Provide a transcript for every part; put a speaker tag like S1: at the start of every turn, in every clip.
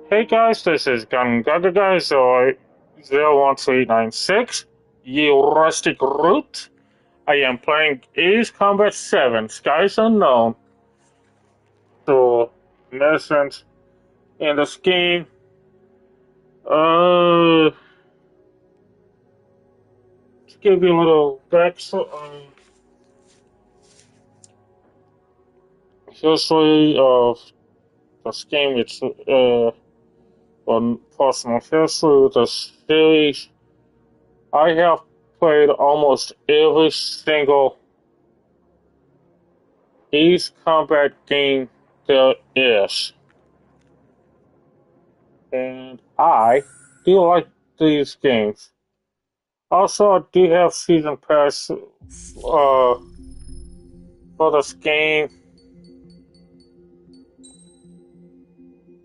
S1: Hey guys, this is Gangagazoid 01396, you rustic root. I am playing Ace Combat 7, Skies Unknown. So, in essence, in this game, to give you a little history of this game, it's on personal history with the series. I have played almost every single Ace Combat game there is, and I do like these games. Also, I do have season pass for this game.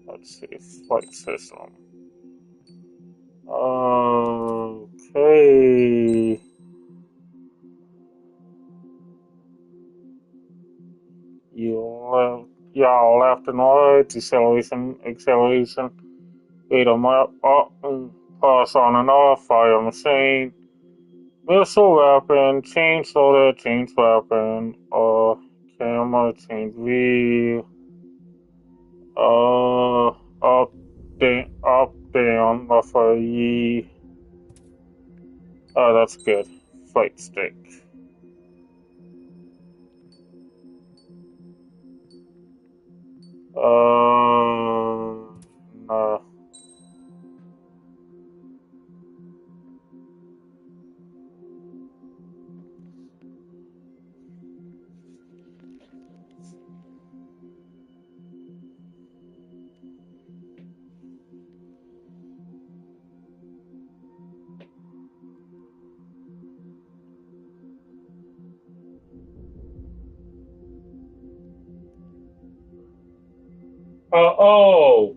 S1: Let's see, flight system. Okay. You left, yeah, left and right, deceleration, acceleration, speed them up, and pass on and off, fire machine, missile weapon, change loader, change weapon, camera, change view, up, down, buffer, ye. Oh, that's good. Fight stick. No. Oh!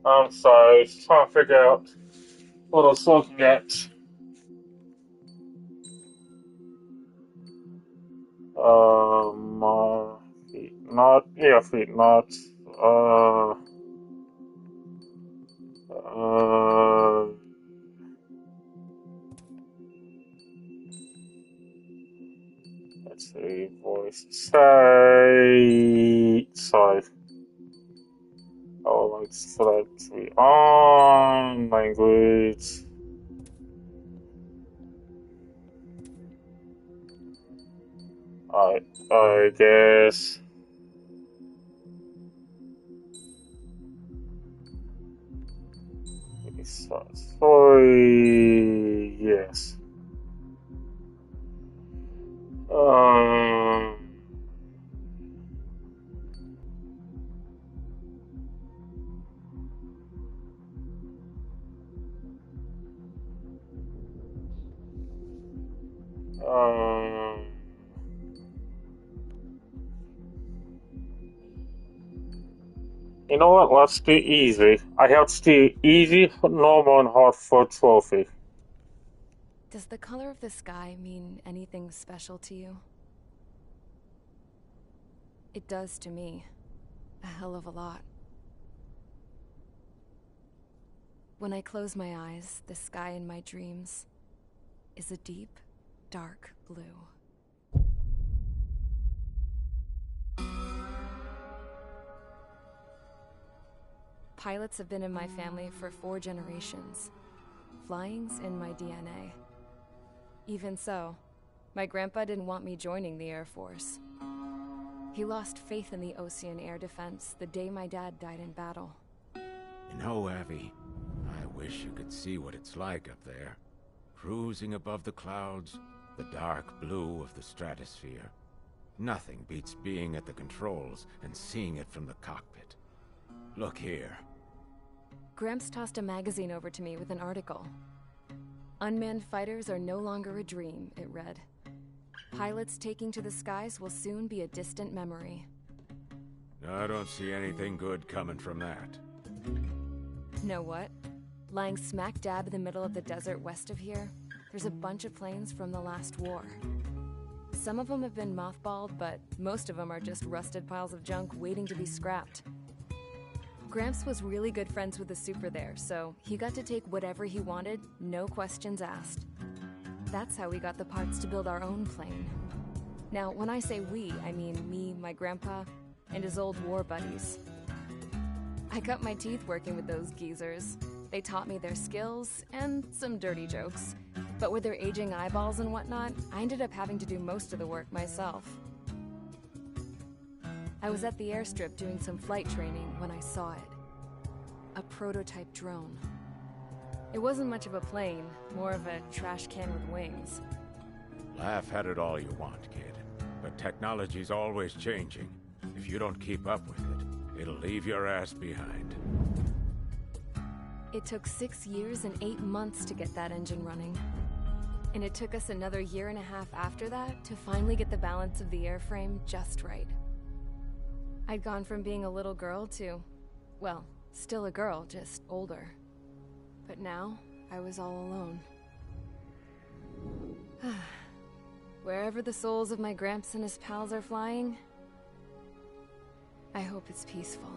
S1: I'm sorry, I was trying to figure out what I was looking at. Feet not, yeah, feet not. Uh, uh, let's see, voice say, sorry. Oh, like select the on language. I guess. Sorry, yes. Um, um, you know what? Let's do easy. I have to do easy, normal, and hard for trophy.
S2: Does the color of the sky mean anything special to you? It does to me. A hell of a lot. When I close my eyes, the sky in my dreams is a deep, dark blue. Pilots have been in my family for 4 generations. Flying's in my DNA. Even so, my grandpa didn't want me joining the Air Force. He lost faith in the Ocean Air Defense the day my dad died in battle.
S3: You know, Abby, I wish you could see what it's like up there. Cruising above the clouds, the dark blue of the stratosphere. Nothing beats being at the controls and seeing it from the cockpit. Look here.
S2: Gramps tossed a magazine over to me with an article. Unmanned fighters are no longer a dream, it read. Pilots taking to the skies will soon be a distant memory.
S3: I don't see anything good coming from that.
S2: Know what? Lying smack dab in the middle of the desert west of here, there's a bunch of planes from the last war. Some of them have been mothballed, but most of them are just rusted piles of junk waiting to be scrapped. Gramps was really good friends with the super there, so he got to take whatever he wanted, no questions asked. That's how we got the parts to build our own plane. Now, when I say we, I mean me, my grandpa, and his old war buddies. I cut my teeth working with those geezers. They taught me their skills and some dirty jokes. But with their aging eyeballs and whatnot, I ended up having to do most of the work myself. I was at the airstrip doing some flight training when I saw it. A prototype drone. It wasn't much of a plane, more of a trash can with wings.
S3: Laugh at it all you want, kid. But technology's always changing. If you don't keep up with it, it'll leave your ass behind.
S2: It took 6 years and 8 months to get that engine running. And it took us another 1.5 years after that to finally get the balance of the airframe just right. I'd gone from being a little girl to, well, still a girl, just older. But now, I was all alone. Wherever the souls of my Gramps and his pals are flying, I hope it's peaceful.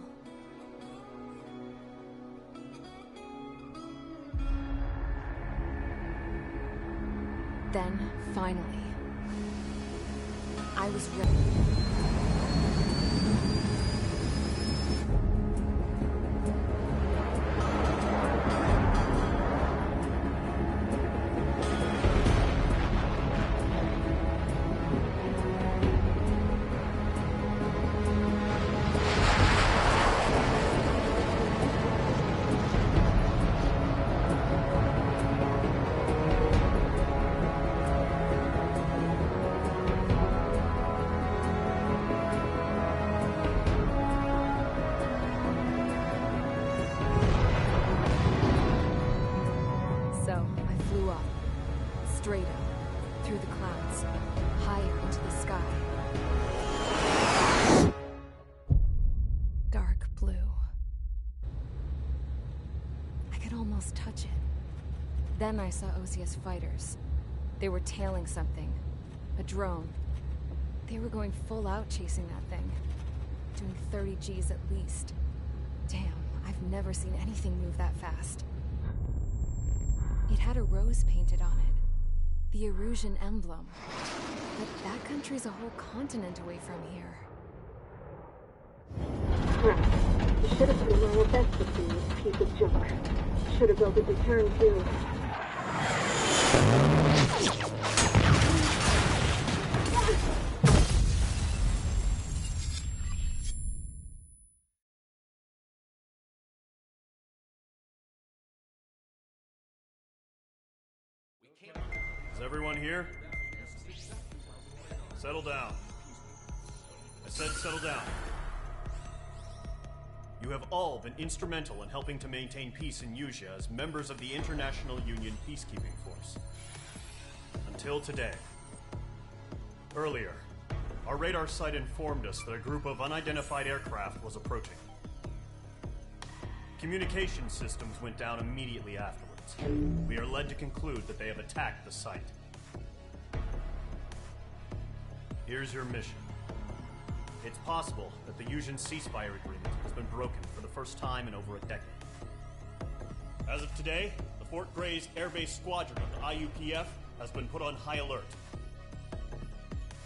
S2: Then, finally, I was ready. Straight up, through the clouds, higher into the sky. Dark blue. I could almost touch it. Then I saw Osius fighters. They were tailing something. A drone. They were going full out chasing that thing. Doing 30 Gs at least. Damn, I've never seen anything move that fast. It had a rose painted on it. The Erusian emblem. But that country's a whole continent away from here.
S4: Right. You should have been my best with this piece of junk. Should have built a deterrent too.
S5: Is everyone here? Settle down. I said settle down. You have all been instrumental in helping to maintain peace in Usea as members of the International Union Peacekeeping Force. Until today. Earlier, our radar site informed us that a group of unidentified aircraft was approaching. Communication systems went down immediately afterwards. We are led to conclude that they have attacked the site. Here's your mission. It's possible that the Usian ceasefire agreement has been broken for the first time in over a decade. As of today, the Fort Grays Air Base Squadron of the IUPF has been put on high alert.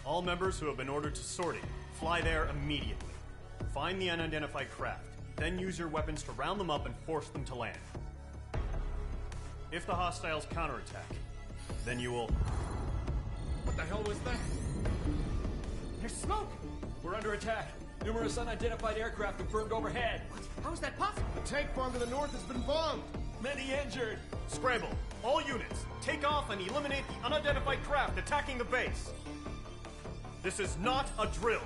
S5: All members who have been ordered to sortie, fly there immediately. Find the unidentified craft, then use your weapons to round them up and force them to land. If the hostiles counterattack, then you will...
S6: What the hell was that? There's smoke! We're under attack. Numerous unidentified aircraft confirmed overhead. What? How is that possible?
S7: The tank farm to the north has been bombed!
S6: Many injured!
S5: Scramble! All units, take off and eliminate the unidentified craft attacking the base! This is not a drill!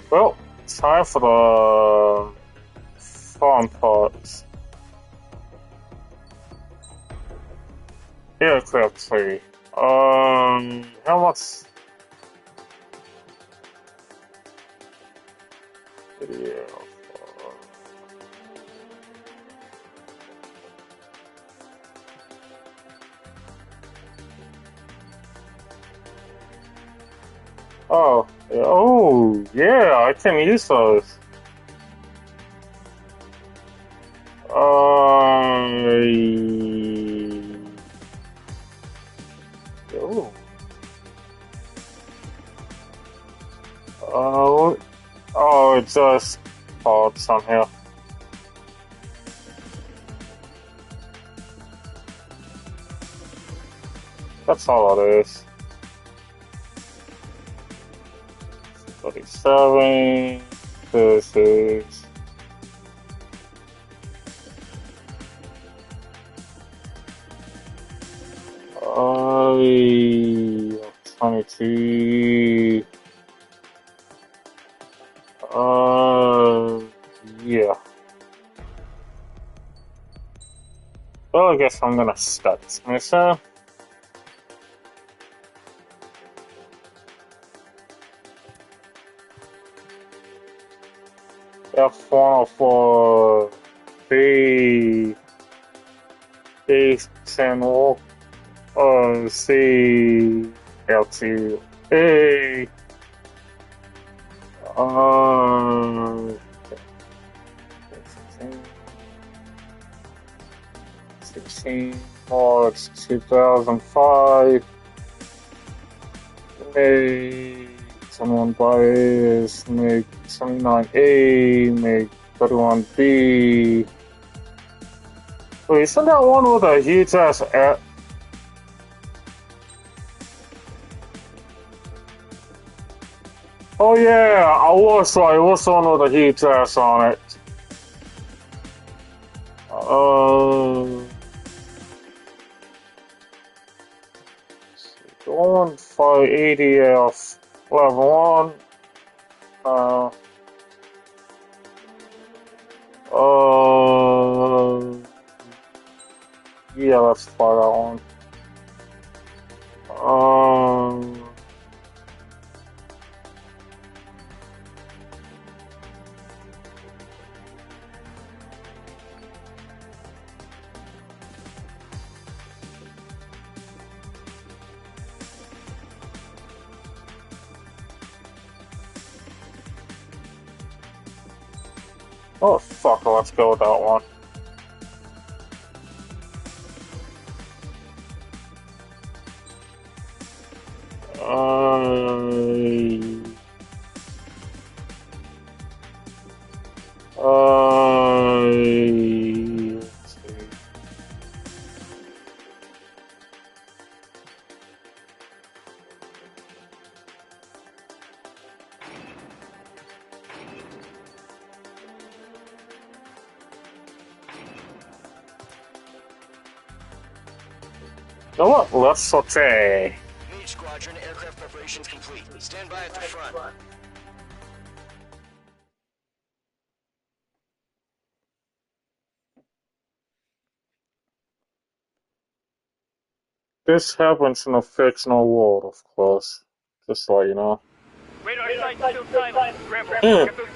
S1: Well, time for the fun parts. Aircraft tree. How much? Video. Oh, oh, yeah, I can use those. Oh. Oh, it's just parts on here. That's all it is. 37. This is. Oh, 22. Yeah. Well, I guess I'm gonna start this mission. F104 B channel C L2 A 16 March 2005 May 21 bias, make 29A, make 31B. Wait, isn't that one with a huge ass at? Oh yeah, I was right, it was the one with a huge ass on it. 580F level 1. Yeah, let's try that one. Oh fuck, let's go with that one. Let's see. You know what? Let's saute.
S8: Mage Squadron, aircraft preparations complete. Stand by at the front.
S1: This happens in a fictional world, of course. Just so you know.
S9: Radar sight still silent. Grandpa, get those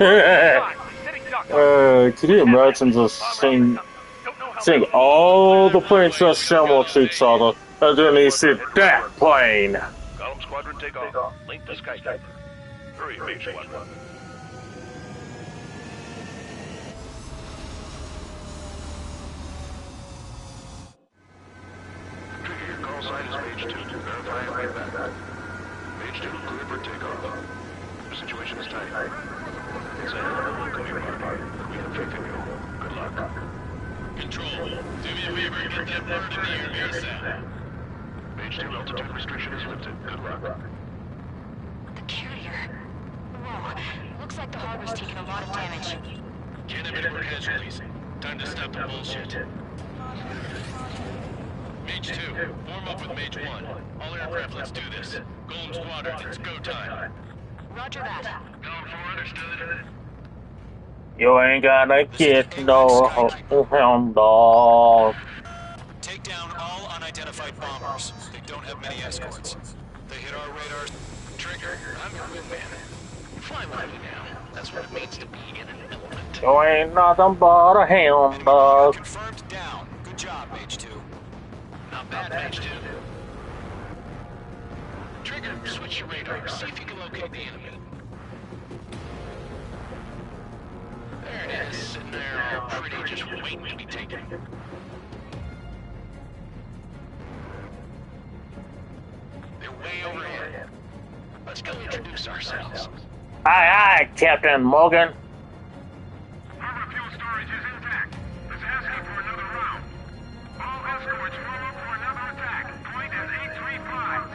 S1: Can you imagine just seeing all the planes just similar to each other, and then you see that plane?
S10: Column Squadron, take off. Link the skyscraper. Hurry, Mage Squadron. Trigger, your call sign is Mage 2. Verify and write back. Mage 2, clear for takeoff. The situation is tight. It's a hell of a look on your part, but we have faith in you. Good luck.
S11: Control, do me a favor and get that bird in the air ASAP.
S10: Mage 2, altitude restriction is lifted. Good luck.
S12: The carrier. Whoa. Looks like the harbor's taken a lot of damage.
S11: Can't have any more casualties. Time to stop the bullshit. Mage 2, form up with Mage 1. All aircraft, let's do this. Golem Squadron, it's go time.
S12: Roger that.
S10: Going for understood.
S1: You ain't gonna get no him, dog.
S6: Take down all unidentified bombers. They don't have many escorts. They hit our radars.
S10: Trigger, I'm your wingman. Fly with me now. That's what it means to be in an element.
S1: You ain't nothing but a hound, dog.
S6: Confirmed down. Good job, Mage 2.
S10: Not bad, Mage 2.
S6: Trigger,
S11: Trigger, switch your radar. See if you can locate the enemy. There it is, sitting there all pretty, just waiting to be taken. They're way overhead. Let's go introduce ourselves.
S1: Aye, Captain Morgan.
S10: Harbor fuel storage is intact. Let's ask for another round. All escorts form up for another attack. Point is 835.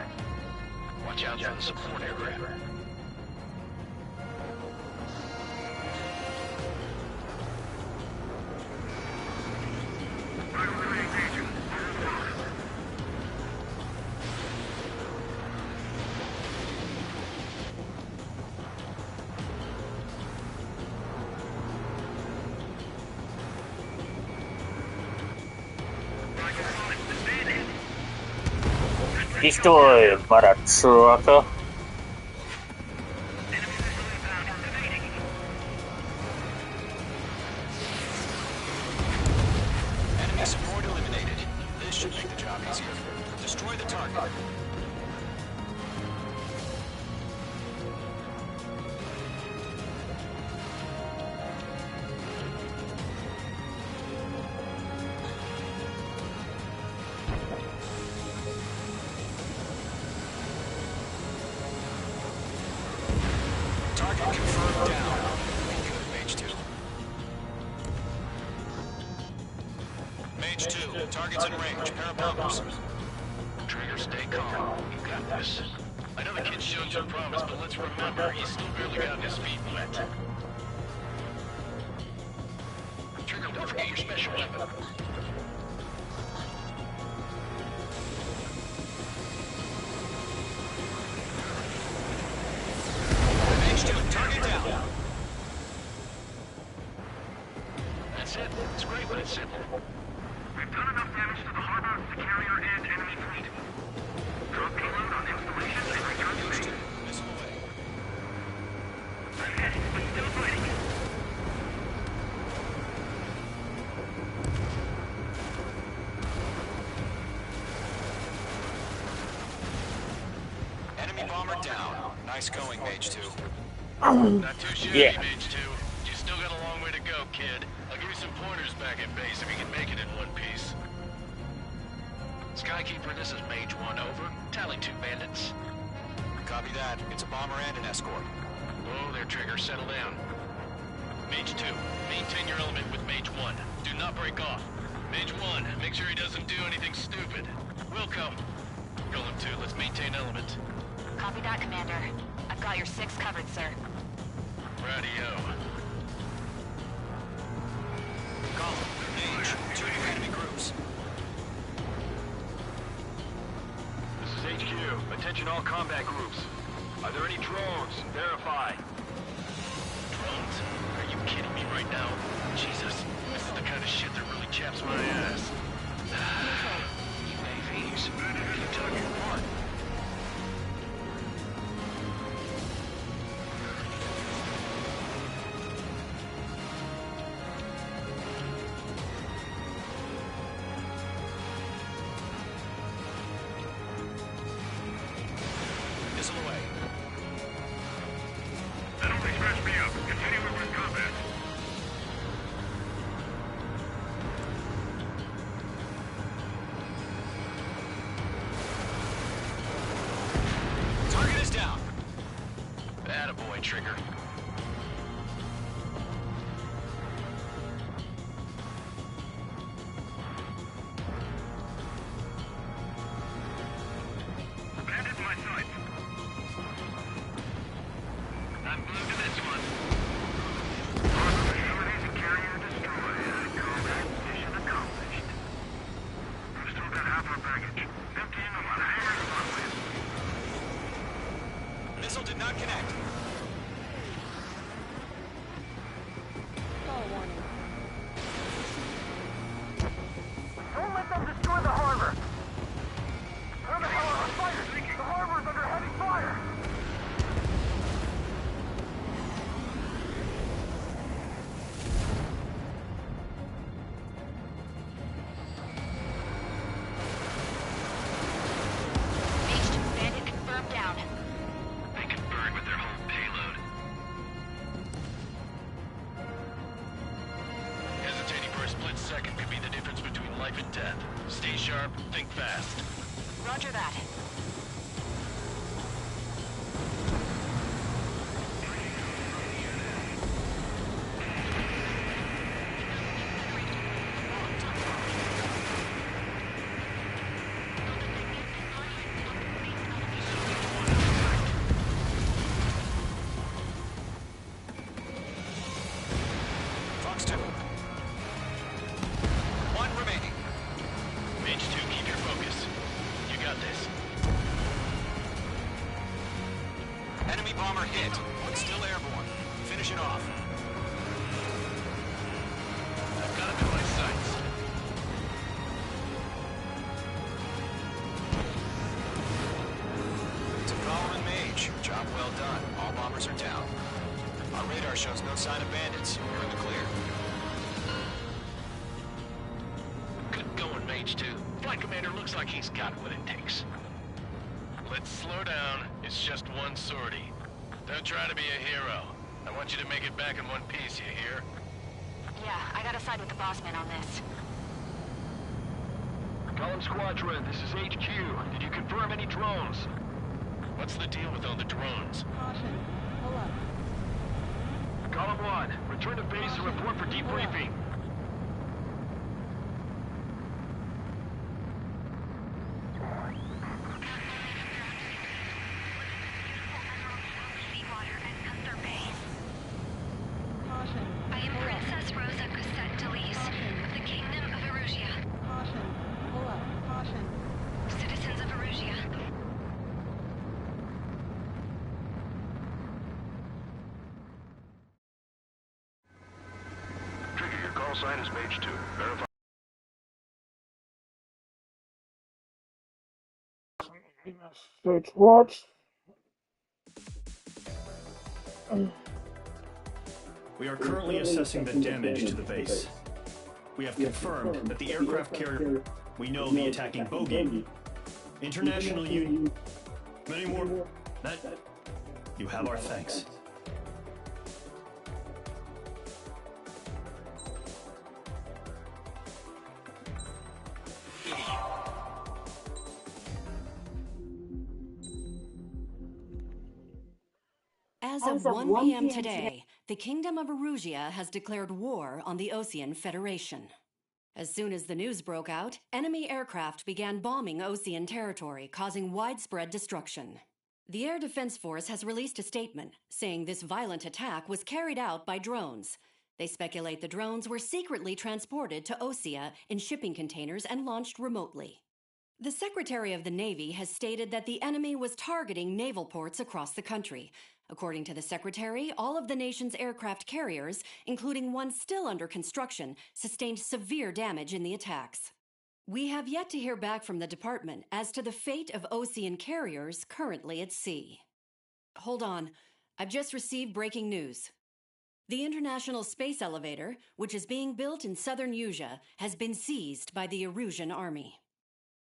S11: Watch out for the support aircraft.
S1: Destroy, mother trucker.
S11: Enemy support eliminated. This should make the job easier. Destroy the target. Target confirmed down. Good, Mage 2. Mage 2, target's in range. Pair of bombers. Trigger, stay calm. You got this. I know the kid's shown some promise, but let's remember, he's still barely gotten his feet wet. Trigger, don't forget your special weapon. Mage 2, target down. That's it. It's great, but it's simple.
S10: We've done enough damage to the harbor, the carrier, and enemy fleet. Drop payload on installation and return to base.
S11: Missile away.
S10: Ahead, but still fighting.
S11: Enemy bomber down. Nice going, Mage 2.
S10: Not too shabby,
S1: Yeah.
S10: Mage 2. You still got a long way to go, kid. I'll give you some pointers back at base if you can make it in one piece.
S11: Skykeeper, this is Mage 1, over. Tally 2 bandits. Copy that. It's a bomber and an escort.
S10: Oh, there, Trigger. Settle down. Mage 2, maintain your element with Mage 1. Do not break off. Mage 1, make sure he doesn't do anything stupid. We'll come. Golem 2, let's maintain element.
S12: Copy that, Commander. I've got your 6 covered, sir.
S10: Radio.
S11: Golem, Mage, 2 new enemy groups.
S10: This is HQ. Attention all combat groups. Are there any drones? Verify. Drones? Are you kidding me right now? Jesus, this is the kind of shit that really chaps my ass. UAVs. You took your part.
S11: Missile away.
S10: That only scratched me up. Continue with combat.
S11: Target is down.
S10: Attaboy, Trigger. Bandit in my sight. I'm glued to this one. Harbor facilities and carrier destroyed. Combat mission accomplished. We've still got half our baggage. Emptying them on hangars and runways.
S11: Missile did not connect.
S10: Don't let them destroy the harbor! Where the hell are our fighters? The harbor's under heavy fire!
S12: Mage 2 bandit confirmed down.
S11: sharp, think fast.
S12: Roger that.
S11: Fox 2. One remaining. Mage 2, keep your focus. You got this. Enemy bomber hit, but still airborne. Finish it off. I've got him in my sights. To Column and Mage, job well done. All bombers are down. Our radar shows no sign of bandits. You're in the clear. Good going, Mage 2. Flight Commander looks like he's got what it takes. Let's slow down. It's just one sortie. Don't try to be a hero. I want you to make it back in one piece, you hear?
S12: Yeah, I gotta side with the boss man on this.
S10: Column Squadron, this is HQ. Did you confirm any drones?
S11: What's the deal with all the drones?
S4: Caution. Pull up.
S10: Column 1, return to base and report for debriefing.
S4: Caution.
S12: I am Princess Rosa Cosette Delise of the Kingdom of Erusia.
S4: Caution. Pull up. Caution.
S12: Citizens of Erusia.
S10: Trigger, your call sign is Mage 2. Verify.
S1: Message what?
S5: We are currently assessing the damage to the base. We have confirmed that the aircraft carrier... We know the attacking bogey. International Union... Many more... That... You have our thanks.
S13: As of 1 p.m. today, the Kingdom of Erusia has declared war on the Osean Federation. As soon as the news broke out, enemy aircraft began bombing Osean territory, causing widespread destruction. The Air Defense Force has released a statement saying this violent attack was carried out by drones. They speculate the drones were secretly transported to Osea in shipping containers and launched remotely. The Secretary of the Navy has stated that the enemy was targeting naval ports across the country. According to the Secretary, all of the nation's aircraft carriers, including one still under construction, sustained severe damage in the attacks. We have yet to hear back from the department as to the fate of Osean carriers currently at sea. Hold on, I've just received breaking news. The International Space Elevator, which is being built in southern Usea, has been seized by the Erusian Army.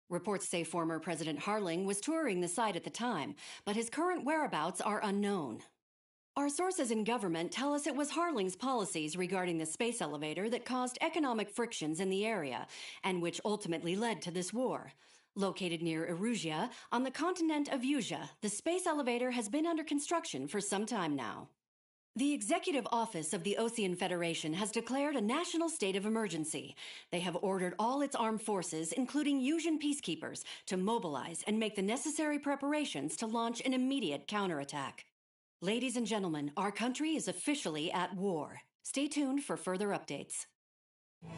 S13: Reports say former President Harling was touring the site at the time, but his current whereabouts are unknown. Our sources in government tell us it was Harling's policies regarding the space elevator that caused economic frictions in the area, and which ultimately led to this war. Located near Erusia, on the continent of Usea, the space elevator has been under construction for some time now. The Executive Office of the Osean Federation has declared a national state of emergency. They have ordered all its armed forces, including Usian peacekeepers, to mobilize and make the necessary preparations to launch an immediate counterattack. Ladies and gentlemen, our country is officially at war. Stay tuned for further updates.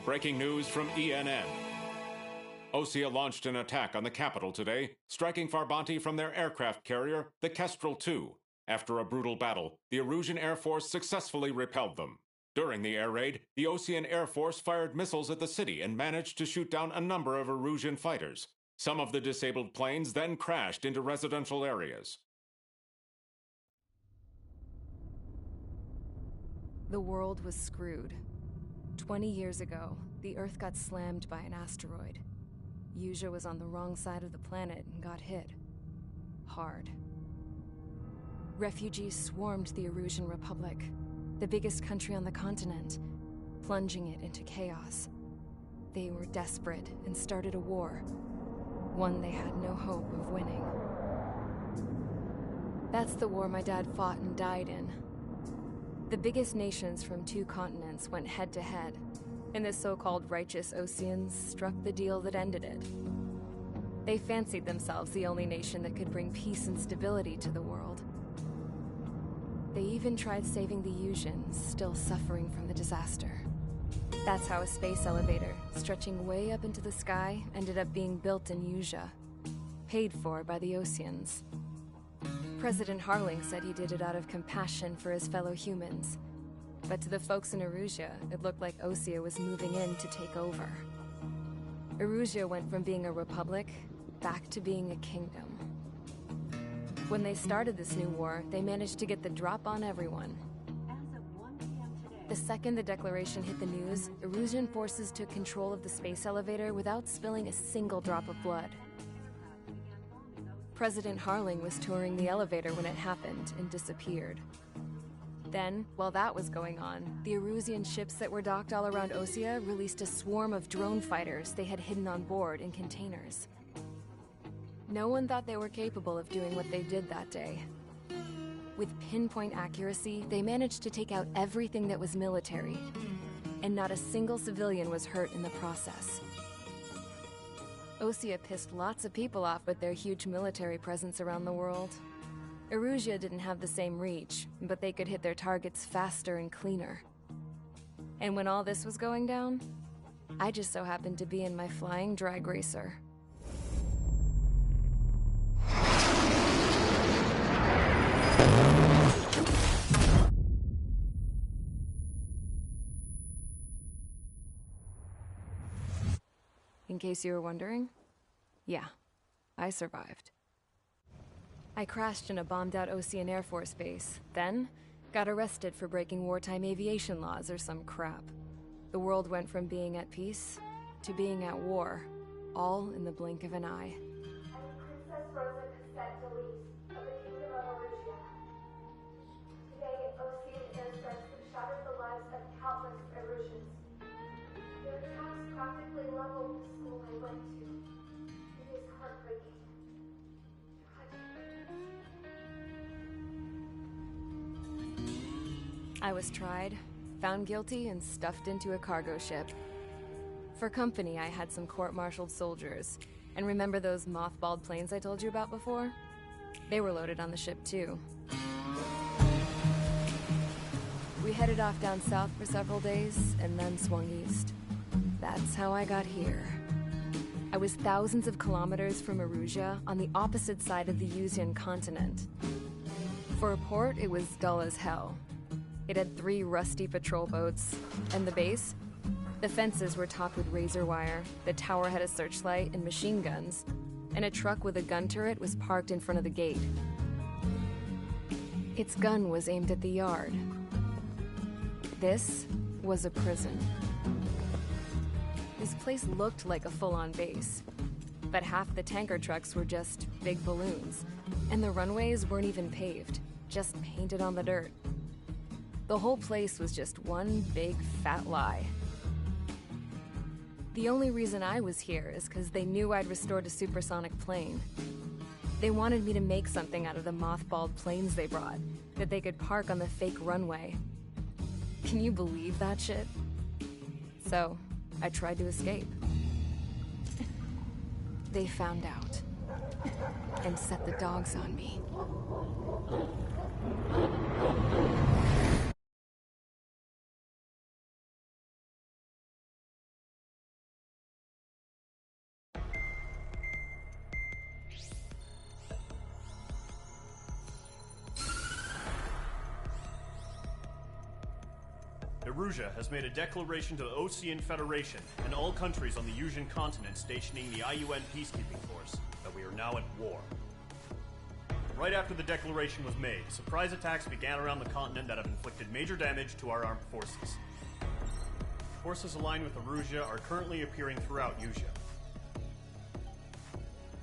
S3: Breaking news from ENN. Osea launched an attack on the capital today, striking Farbanti from their aircraft carrier, the Kestrel II. After a brutal battle, the Erusian Air Force successfully repelled them. During the air raid, the Osean Air Force fired missiles at the city and managed to shoot down a number of Erusian fighters. Some of the disabled planes then crashed into residential areas.
S2: The world was screwed. 20 years ago, the Earth got slammed by an asteroid. Usea was on the wrong side of the planet and got hit. Hard. Refugees swarmed the Erusian Republic, the biggest country on the continent, plunging it into chaos. They were desperate and started a war. one they had no hope of winning. That's the war my dad fought and died in. The biggest nations from 2 continents went head-to-head, and the so-called righteous Oseans struck the deal that ended it. They fancied themselves the only nation that could bring peace and stability to the world. They even tried saving the Yuuzhan, still suffering from the disaster. That's how a space elevator, stretching way up into the sky, ended up being built in Yuzha, paid for by the Oseans. President Harling said he did it out of compassion for his fellow humans. But to the folks in Erusea, it looked like Osea was moving in to take over. Erusea went from being a republic back to being a kingdom. When they started this new war, they managed to get the drop on everyone. The second the declaration hit the news, Erusian forces took control of the space elevator without spilling a single drop of blood. President Harling was touring the elevator when it happened and disappeared. Then, while that was going on, the Erusian ships that were docked all around Osea released a swarm of drone fighters they had hidden on board in containers. No one thought they were capable of doing what they did that day. With pinpoint accuracy, they managed to take out everything that was military, and not a single civilian was hurt in the process. Osea pissed lots of people off with their huge military presence around the world. Erusea didn't have the same reach, but they could hit their targets faster and cleaner. And when all this was going down, I just so happened to be in my flying drag racer. In case you were wondering, yeah, I survived. I crashed in a bombed-out Osean Air Force base, then got arrested for breaking wartime aviation laws or some crap. The world went from being at peace to being at war, all in the blink of an eye.
S14: Princess Rosa Cassette Delise of the Kingdom of Erusea. Today, Osean airstrikes have shattered the lives of countless Erusians. Their attacks practically leveled the school I went to. It is heartbreaking.
S2: I was tried, found guilty, and stuffed into a cargo ship. For company, I had some court-martialed soldiers. And remember those mothballed planes I told you about before? They were loaded on the ship, too. We headed off down south for several days, and then swung east. That's how I got here. I was thousands of kilometers from Erusea, on the opposite side of the Yuuzhan continent. For a port, it was dull as hell. It had 3 rusty patrol boats, and the base? The fences were topped with razor wire, the tower had a searchlight and machine guns, and a truck with a gun turret was parked in front of the gate. Its gun was aimed at the yard. This was a prison. This place looked like a full-on base, but half the tanker trucks were just big balloons, and the runways weren't even paved, just painted on the dirt. The whole place was just one big fat lie. The only reason I was here is because they knew I'd restored a supersonic plane. They wanted me to make something out of the mothballed planes they brought, that they could park on the fake runway. Can you believe that shit? So, I tried to escape. They found out, and set the dogs on me.
S5: Erusea has made a declaration to the Osean Federation and all countries on the Yuuzhan continent stationing the IUN peacekeeping force that we are now at war. Right after the declaration was made, surprise attacks began around the continent that have inflicted major damage to our armed forces. Forces aligned with Erusea are currently appearing throughout Yuuzha.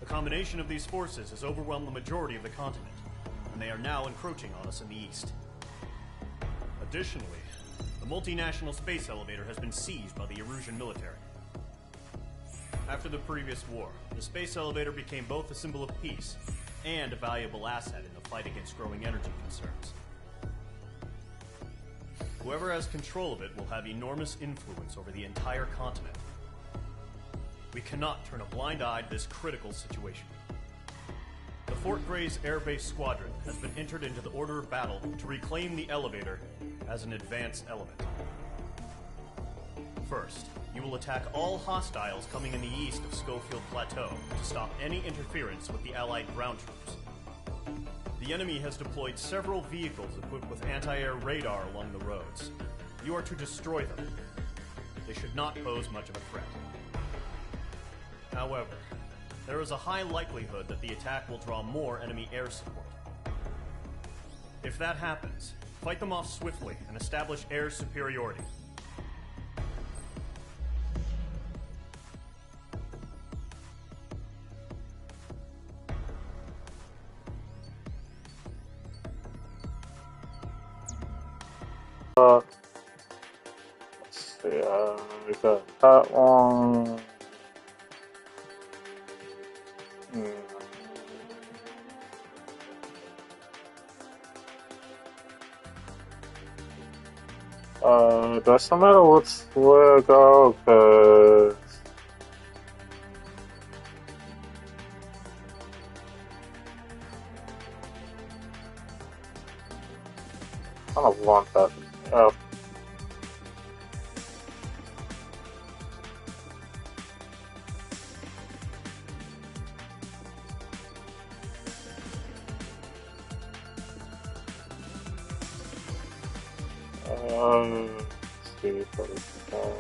S5: The combination of these forces has overwhelmed the majority of the continent, and they are now encroaching on us in the east. Additionally, the multinational space elevator has been seized by the Erusian military. After the previous war, the space elevator became both a symbol of peace and a valuable asset in the fight against growing energy concerns. Whoever has control of it will have enormous influence over the entire continent. We cannot turn a blind eye to this critical situation. The Fort Gray's Air Base Squadron has been entered into the order of battle to reclaim the elevator as an advanced element. First, you will attack all hostiles coming in the east of Schofield Plateau to stop any interference with the Allied ground troops. The enemy has deployed several vehicles equipped with anti-air radar along the roads. You are to destroy them. They should not pose much of a threat. However, there is a high likelihood that the attack will draw more enemy air support. If that happens, fight them off swiftly and establish air superiority.
S1: Let's see, we got that one. Doesn't matter which way I go, cause I don't want that. Let's see what we can.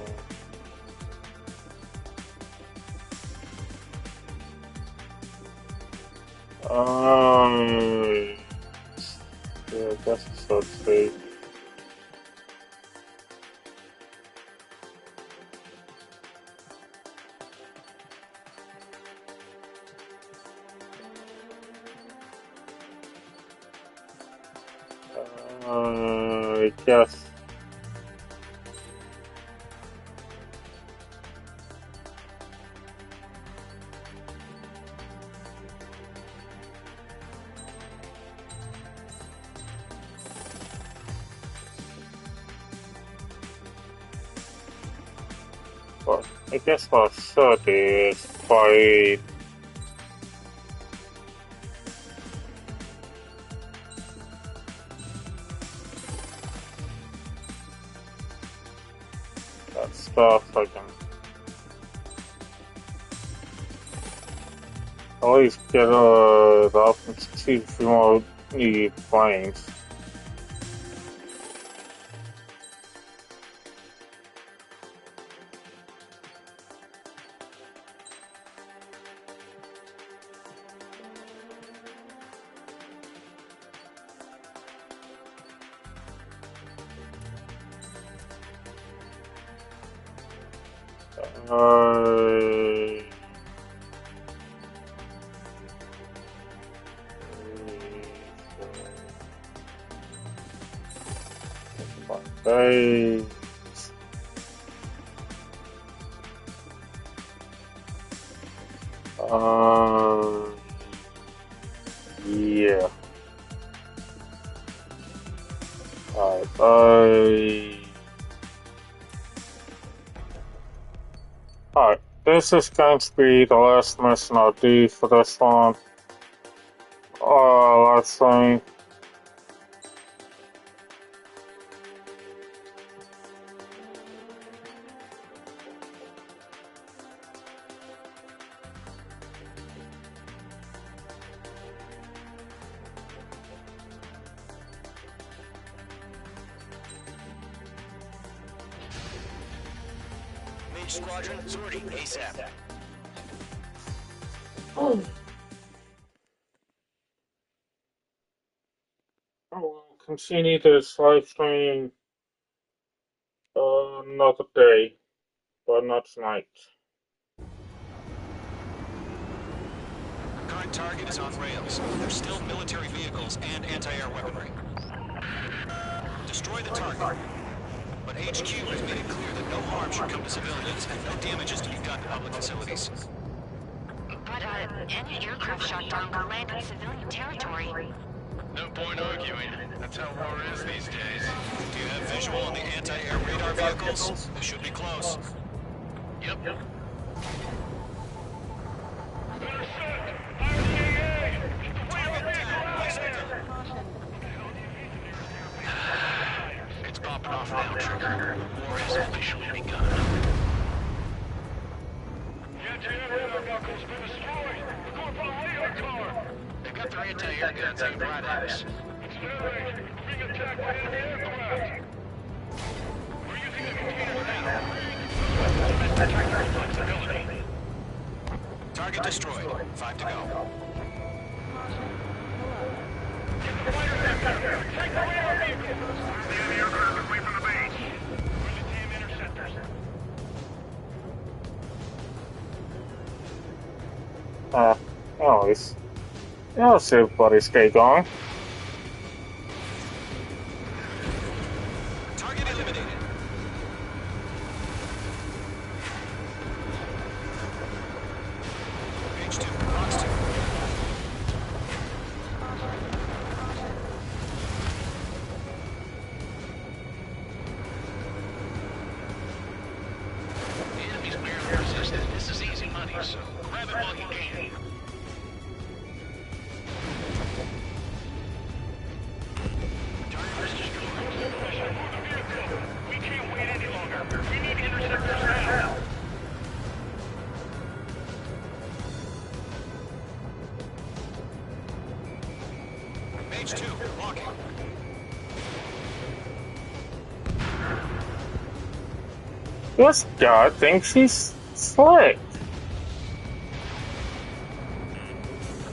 S1: Yeah, I guess it's so safe. I guess. Well, I guess what I should do is fight. That stuff I can at least get the options to see if we more need planes. Yeah. Alright, this is going to be the last mission I'll do for this one. Let's see.
S8: Mage Squadron, sortie ASAP.
S1: I'll continue this live stream another day, but not tonight.
S8: Current target is on rails. There's still military vehicles and anti-air weaponry. Destroy the target, but
S11: but HQ has made it clear that no harm should come to civilians and no damage is to be done to public facilities.
S12: But, any aircraft shot down could land in civilian territory.
S11: No point arguing. That's how war is these days. Do you have visual on the anti-air radar vehicles? They should be close. Yep. It's popping off now, Trigger. War has officially begun. They've got their anti-air guns aimed right at us. Being attacked by enemy aircraft. We're using the containers now. Target destroyed. 5 to go. Get the fighters out there. Take the radar vehicles. The enemy aircraft away from the base. We're the damn interceptors.
S1: Anyways. How's everybody's day going?
S11: Target eliminated. Page 2, box 2. The enemy's barely resisted. This is easy money, so grab it while you can. We can't wait any longer. We need interceptors now. Page 2, walking.
S1: This guy thinks he's slick.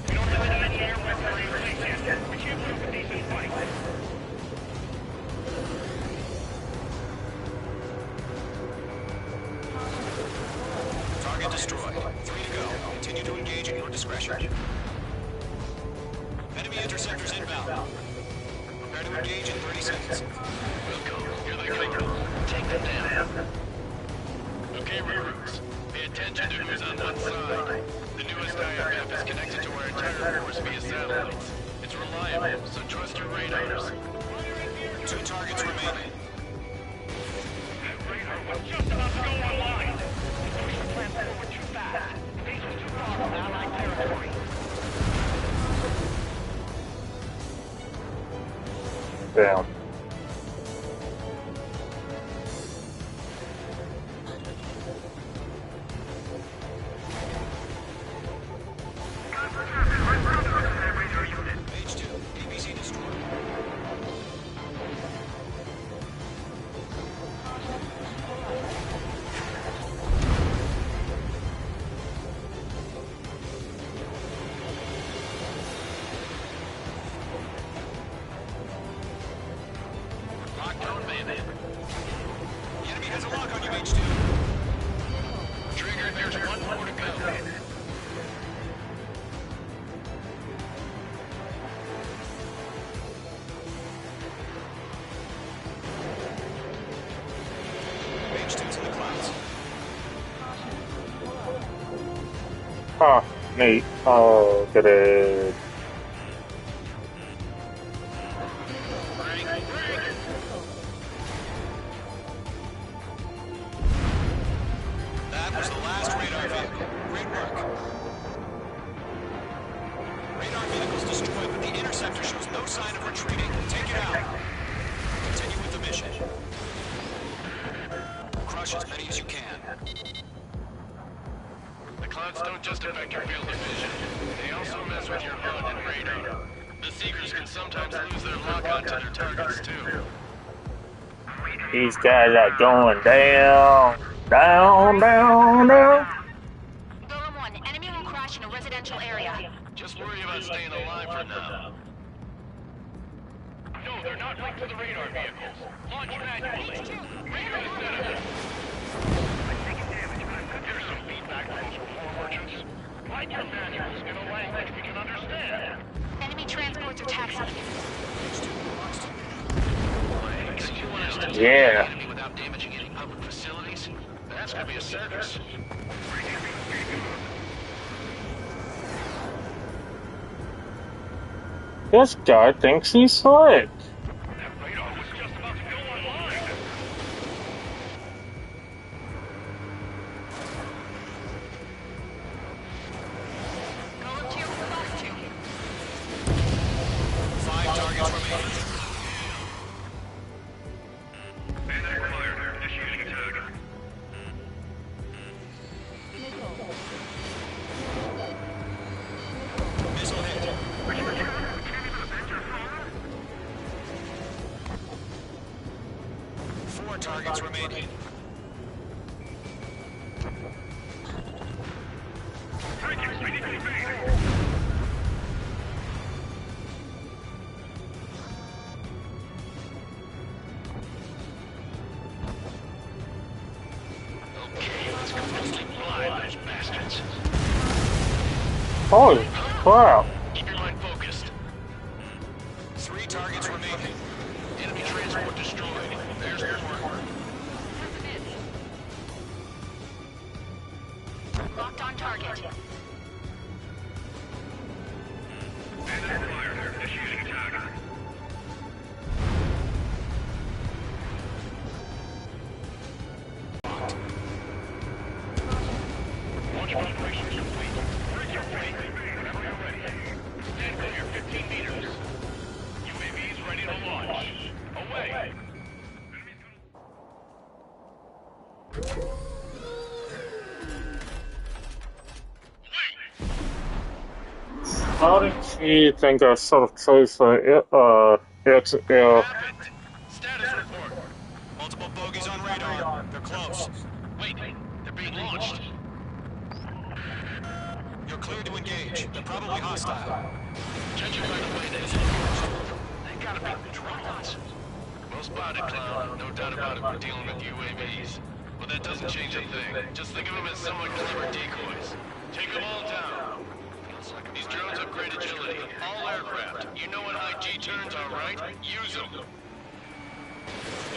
S11: We don't have any air weaponry yet. We can't move a decent fight. Target destroyed. 3 to go. Continue to engage at your discretion. Enemy interceptors inbound. Prepare to engage in 30 seconds. Welcome. Here they come. Take them down. Okay, recruits. Pay attention to who's on what side. The newest IFF is connected to our entire force via satellites. It's reliable, so trust your radars. 2 targets remaining. That radar was just about to go online. The push plan forward too fast. Base was too far from Allied territory.
S1: Damn.
S11: Page 2, ABC destroyed. Lockdown bandit. The enemy has a lock on you, H2. Trigger, there's one more to go. H2's in the clouds.
S1: Huh, neat. Oh, good.
S11: That was the last radar vehicle. Great work. Radar vehicle's destroyed, but the interceptor shows no sign of retreating. Take it out. Continue with the mission. Crush as many as you can. The clouds don't just affect your field of vision. They also mess with your HUD and radar. The Seekers can sometimes lose their lock-on to their targets, too.
S1: These guys are going down. Down, down, down.
S12: Golem 1, enemy will crash in a residential area.
S11: Just worry about staying alive for now. No, they're not linked to the radar vehicles. Launch manually. Radar is set up. I'm taking damage, but here's some feedback from those reform merchants. Write your manuals in a language we can understand.
S12: Enemy transports are taxiing.
S1: Yeah.
S11: This could be a circus.
S1: This guy thinks he's slick.
S11: Targets remaining. Okay, let's completely blind those bastards.
S1: Holy crap.
S11: Keep your mind focused. 3 targets remaining. Enemy transport destroyed. There's more.
S12: Locked on target.
S11: Launch operations complete. Bring your fleet. Whenever you're ready. Stand clear 15 meters. UAVs ready to launch. Away.
S1: How did she think I sort of chose it's
S11: Status report. Multiple bogies on radar. They're close. Wait, they're being launched. You're clear to engage. They're probably hostile. Judging by the way they gotta be drones. Well spotted, clown. No doubt about it, we're dealing with UAVs. But that doesn't change a thing. Just think of them as somewhat clever decoys. Take them all down. These drones have great agility. All aircraft. You know what high G turns are, right? Use them.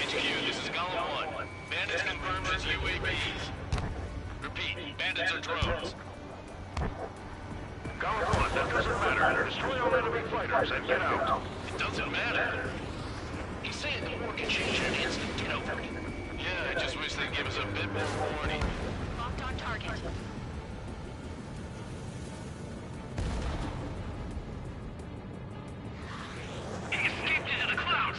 S11: HQ, this is Golem 1. Bandits confirmed as UAVs. Repeat, bandits are drones.
S10: Golem 1, that doesn't matter. Destroy all enemy fighters and get out.
S11: It doesn't matter. He's saying the war can change in an instant, you know. Yeah, I just wish they'd give us a bit more warning.
S12: Locked on target.
S11: He escaped into the clouds.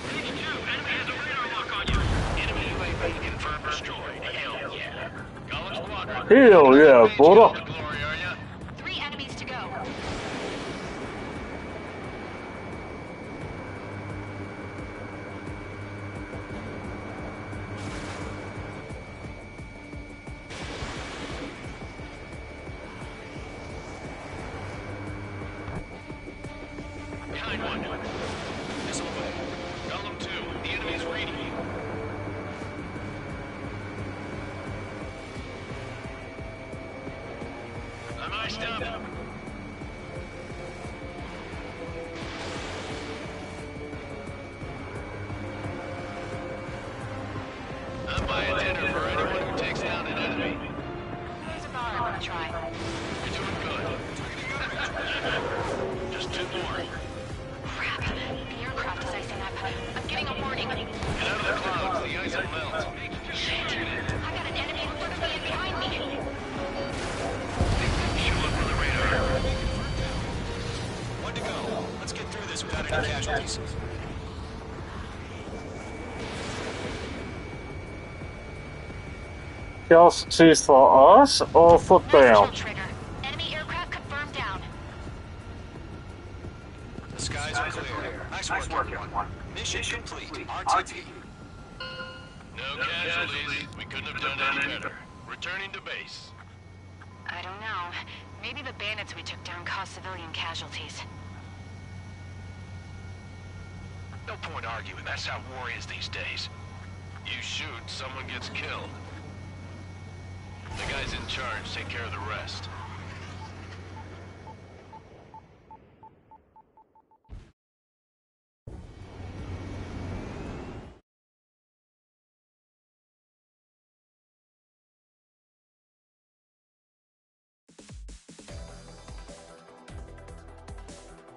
S11: Page 2, enemy has a radar lock on you. Enemy UAV confirmed destroyed. Hell yeah. Golem squadron.
S1: hell yeah, brother.
S11: Glory, are ya?
S12: 3 enemies to go.
S11: Behind one. Missile away. Golem 2, the enemy's reading you. I'm iced up. I'm buying dinner for anyone who takes down an enemy.
S12: Here's a bar I want to try.
S11: You're doing good. Just 2 more.
S12: Crap. The aircraft is icing up. I'm getting a warning.
S11: Get out of the clouds, the ice will melt.
S12: Shit. I got an enemy in front of me and behind me.
S11: Shoot up for the radar. One to go. Let's get through this without any casualties.
S1: Casualties for us or for them?
S12: Trigger. Enemy aircraft confirmed down.
S11: The skies are clear. Nice work, everyone. Mission complete. RTB. No casualties. We couldn't have done any better. Returning to base.
S12: I don't know. Maybe the bandits we took down caused civilian casualties.
S11: No point arguing. That's how war is these days. You shoot, someone gets killed. The guys in charge take care of the rest.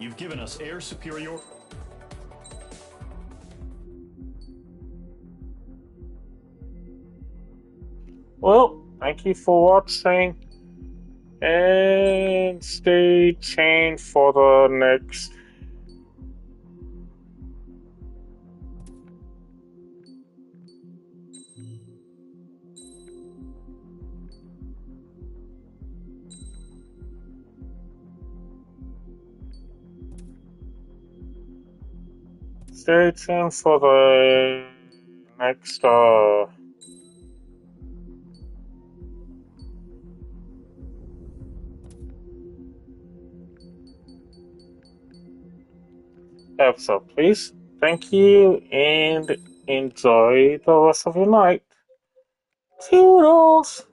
S5: You've given us air superior.
S1: Well, thank you for watching, and stay tuned for the next episode, please. Thank you, and enjoy the rest of your night. Toodles!